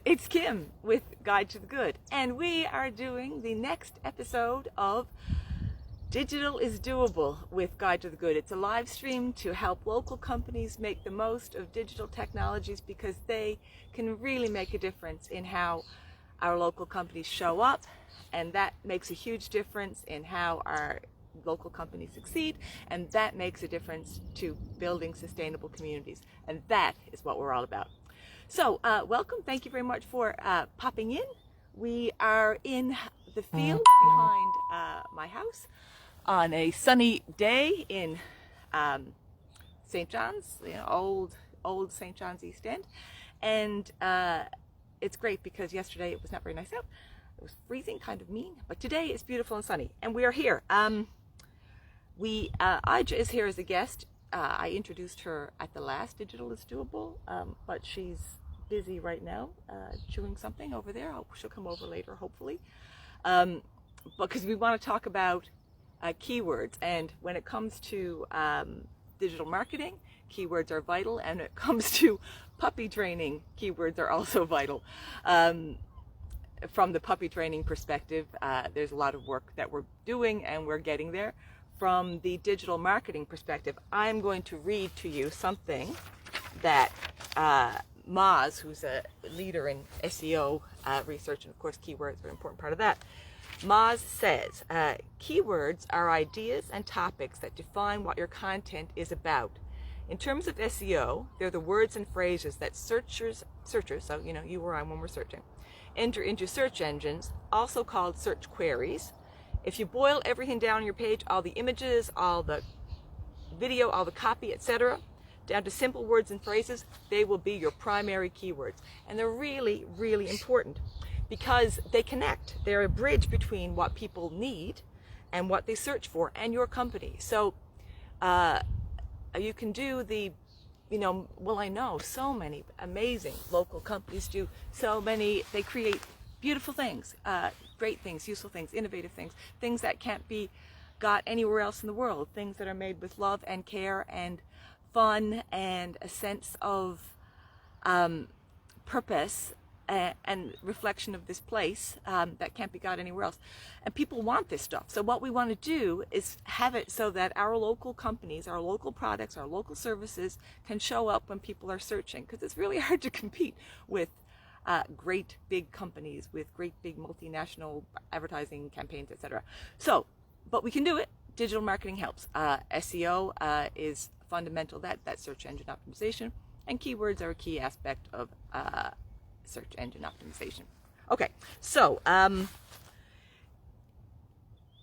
It's Kim with Guide to the Good, and we are doing the next episode of Digital is Doable with Guide to the Good. It's a live stream to help local companies make the most of digital technologies because they can really make a difference in how our local companies show up, and that makes a huge difference in how our local companies succeed, and that makes a difference to building sustainable communities, and that is what we're all about. So welcome, thank you very much for popping in. We are in the field behind my house on a sunny day in St. John's, old St. John's East End, and it's great because yesterday it was not very nice out. It was freezing, kind of mean, but today it's beautiful and sunny, and we are here. Ija is here as a guest. I introduced her at the last Digital is Doable, but she's busy right now chewing something over there. She'll come over later, hopefully, because we want to talk about keywords. And when it comes to digital marketing, keywords are vital, and when it comes to puppy training, keywords are also vital. From the puppy training perspective, there's a lot of work that we're doing, and we're getting there. From the digital marketing perspective, I'm going to read to you something that Maz, who's a leader in SEO research, and of course keywords are an important part of that. Maz says, keywords are ideas and topics that define what your content is about. In terms of SEO, they're the words and phrases that searchers, so you or I when we're searching, enter into search engines, also called search queries. If you boil everything down on your page, all the images, all the video, all the copy, etc., down to simple words and phrases, they will be your primary keywords. And they're really, really important because they connect. They're a bridge between what people need and what they search for and your company. So you can do the, I know so many amazing local companies do so many, they create beautiful things, great things, useful things, innovative things, things that can't be got anywhere else in the world, things that are made with love and care and fun and a sense of purpose and reflection of this place that can't be got anywhere else. And people want this stuff. So what we want to do is have it so that our local companies, our local products, our local services can show up when people are searching, because it's really hard to compete with great big companies, with great big multinational advertising campaigns, etc. So, but we can do it. Digital marketing helps. SEO is fundamental, that search engine optimization, and keywords are a key aspect of search engine optimization. Okay, so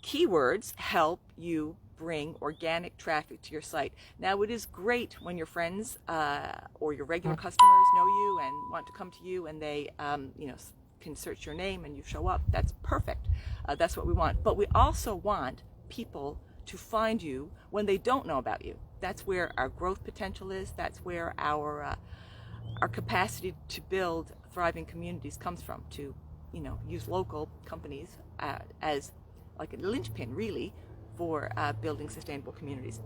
keywords help you bring organic traffic to your site. Now, it is great when your friends or your regular customers know you and want to come to you, and they can search your name and you show up. That's perfect. That's what we want. But we also want people to find you when they don't know about you. That's where our growth potential is. That's where our capacity to build thriving communities comes from. To use local companies as like a linchpin, really, for building sustainable communities.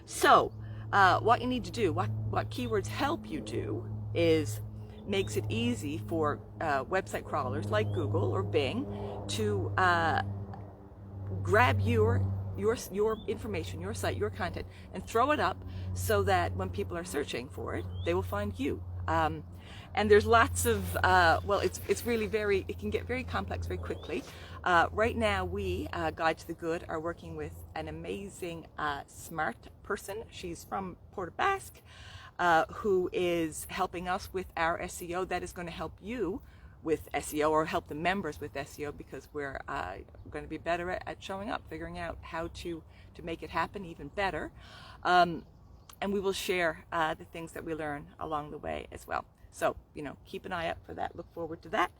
So what you need to do, what keywords help you do, is makes it easy for website crawlers like Google or Bing to grab your information, your site, your content, and throw it up so that when people are searching for it, they will find you. And there's lots of, it's really it can get very complex very quickly. Right now, we, Guide to the Good, are working with an amazing smart person. She's from Port Basque, who is helping us with our SEO. That is going to help you with SEO, or help the members with SEO, because we're going to be better at showing up, figuring out how to make it happen even better. And we will share the things that we learn along the way as well. So, keep an eye out for that. Look forward to that.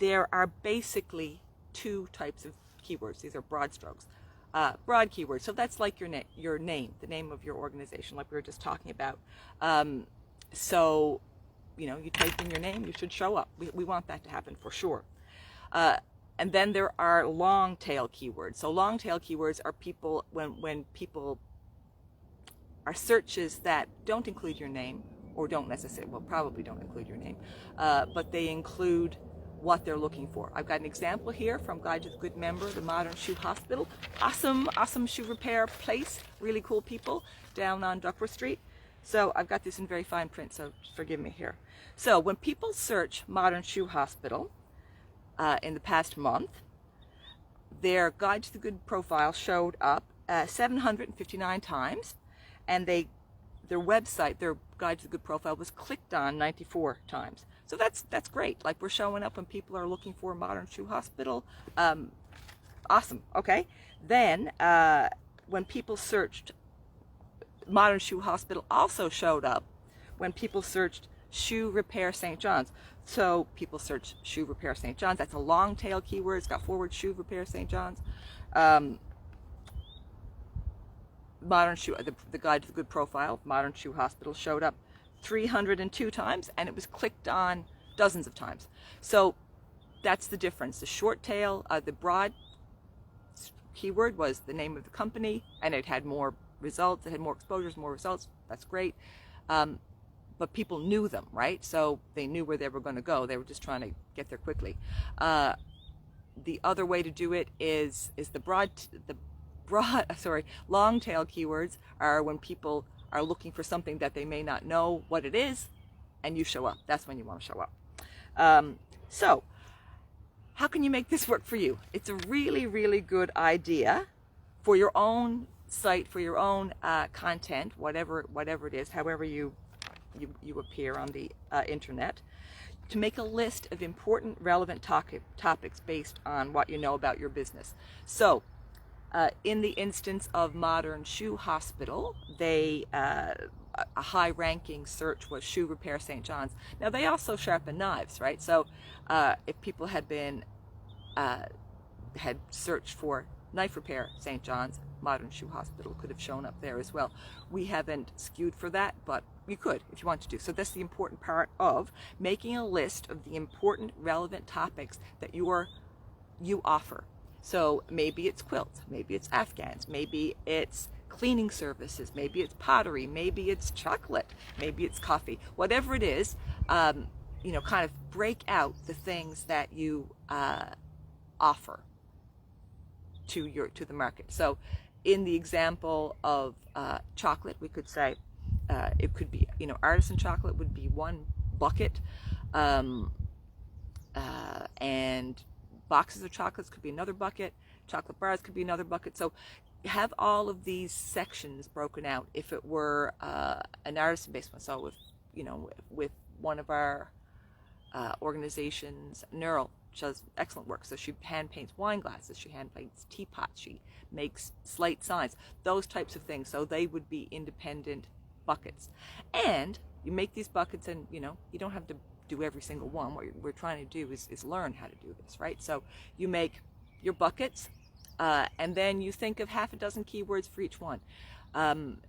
There are basically two types of keywords. These are broad strokes. Broad keywords. So that's like your name, the name of your organization, like we were just talking about. So, you type in your name, you should show up. We want that to happen for sure. And then there are long tail keywords. So long tail keywords are when people are searches that don't include your name or don't necessarily, well, probably don't include your name, but they include what they're looking for. I've got an example here from Guide to the Good member, the Modern Shoe Hospital. Awesome shoe repair place, really cool people down on Duckworth Street. So I've got this in very fine print, so forgive me here. So when people search Modern Shoe Hospital in the past month, their Guide to the Good profile showed up 759 times, and their website, their Guide to the Good profile, was clicked on 94 times. So that's great. Like, we're showing up when people are looking for a Modern Shoe Hospital. Awesome. Okay. Then when people searched, Modern Shoe Hospital also showed up when people searched shoe repair St. John's. So people search shoe repair St. John's. That's a long tail keyword. It's got forward shoe repair St. John's. Modern Shoe, the Guide to the Good profile, Modern Shoe Hospital, showed up 302 times, and it was clicked on dozens of times. So that's the difference. The short tail, the broad keyword was the name of the company, and it had more results, it had more exposures, more results. That's great. But people knew them, right? So they knew where they were going to go. They were just trying to get there quickly. The other way to do it is long tail keywords are when people are looking for something that they may not know what it is, and you show up. That's when you want to show up. So how can you make this work for you? It's a really, really good idea for your own site, for your own content, whatever it is, however you appear on the internet, to make a list of important, relevant topics based on what you know about your business. So in the instance of Modern Shoe Hospital, a high-ranking search was shoe repair St. John's. Now, they also sharpen knives, right? So if people had searched for knife repair St. John's, Modern Shoe Hospital could have shown up there as well. We haven't skewed for that, but you could if you want to do. So that's the important part of making a list of the important, relevant topics that you offer. So maybe it's quilts, maybe it's Afghans, maybe it's cleaning services, maybe it's pottery, maybe it's chocolate, maybe it's coffee. Whatever it is, kind of break out the things that you offer to the market. So in the example of chocolate, we could say it could be, artisan chocolate would be one bucket, and boxes of chocolates could be another bucket, chocolate bars could be another bucket. So have all of these sections broken out. If it were an artisan-based one, so with one of our organizations, Neural, she does excellent work. So she hand paints wine glasses, she hand paints teapots, she makes slate signs, those types of things. So they would be independent buckets. And you make these buckets, and you don't have to do every single one. What we're trying to do is learn how to do this, right? So you make your buckets, and then you think of half a dozen keywords for each one.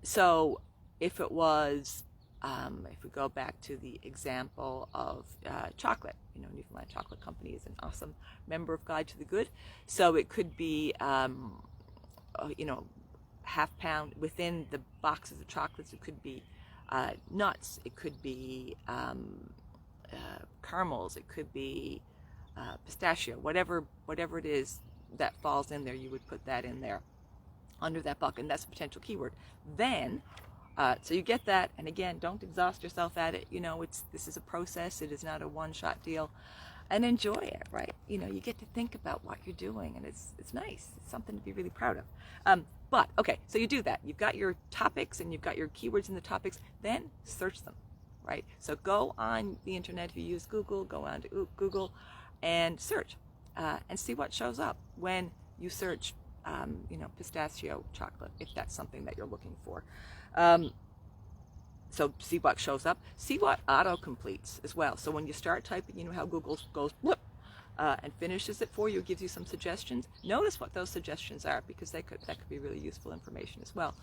So if it was, if we go back to the example of chocolate, Newfoundland Chocolate Company is an awesome member of Guide to the Good. So it could be, half pound within the boxes of chocolates. It could be nuts. It could be caramels. It could be pistachio. Whatever it is that falls in there, you would put that in there under that bucket, and that's a potential keyword. Then, so you get that, and again, don't exhaust yourself at it. This is a process. It is not a one-shot deal, and enjoy it, right? You get to think about what you're doing, and it's nice. It's something to be really proud of. But okay, so you do that. You've got your topics and you've got your keywords in the topics. Then search them, right? So go on the internet. If you use Google, go on to Google and search, and see what shows up when you search, pistachio chocolate, if that's something that you're looking for. So see what shows up. See what auto completes as well. So when you start typing, how Google goes whoop, and finishes it for you, gives you some suggestions. Notice what those suggestions are, because that could be really useful information as well.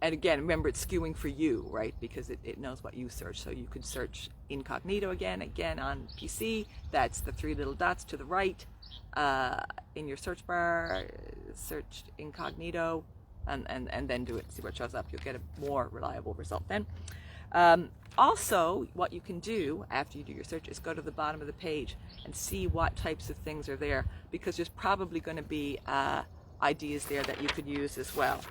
And again, remember, it's skewing for you, right? Because it knows what you search. So you could search incognito again on PC. That's the three little dots to the right in your search bar. Search incognito. and then do it, see what shows up. You'll get a more reliable result then. Also, what you can do after you do your search is go to the bottom of the page and see what types of things are there, because there's probably going to be ideas there that you could use as well.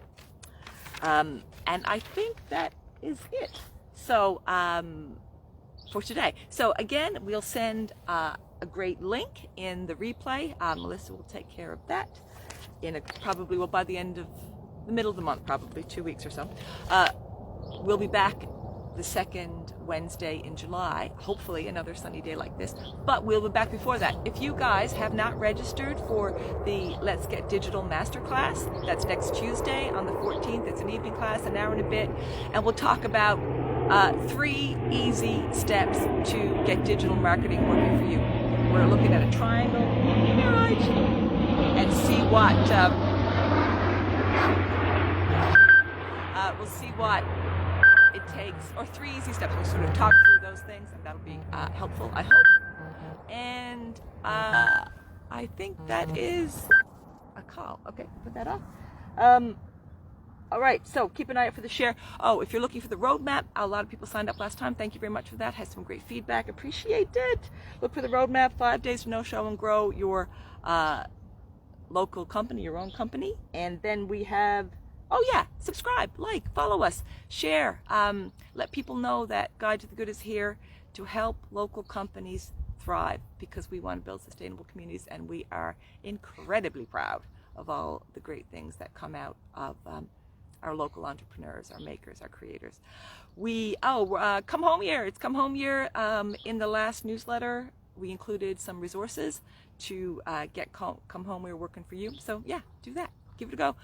And I think that is it. So for today. So again, we'll send a great link in the replay. Melissa will take care of that probably by the end of the middle of the month, probably 2 weeks or so. We'll be back the second Wednesday in July, hopefully another sunny day like this, but we'll be back before that. If you guys have not registered for the Let's Get Digital Masterclass, that's next Tuesday on the 14th. It's an evening class, an hour and a bit, and we'll talk about 3 easy steps to get digital marketing working for you. We're looking at a triangle, and see what we'll see what it takes, or 3 easy steps. We'll sort of talk through those things, and that'll be helpful, I hope. And I think that is a call. Okay, put that off. All right, so keep an eye out for the share. Oh, if you're looking for the roadmap, a lot of people signed up last time. Thank you very much for that. Had some great feedback. Appreciate it. Look for the roadmap, 5 days to no show and grow your local company, your own company. And then we have, oh yeah, subscribe, like, follow us, share. Let people know that Guide to the Good is here to help local companies thrive, because we want to build sustainable communities, and we are incredibly proud of all the great things that come out of our local entrepreneurs, our makers, our creators. Come Home Year. It's Come Home Year. In the last newsletter, we included some resources to get Come Home Year working for you. So yeah, do that. Give it a go.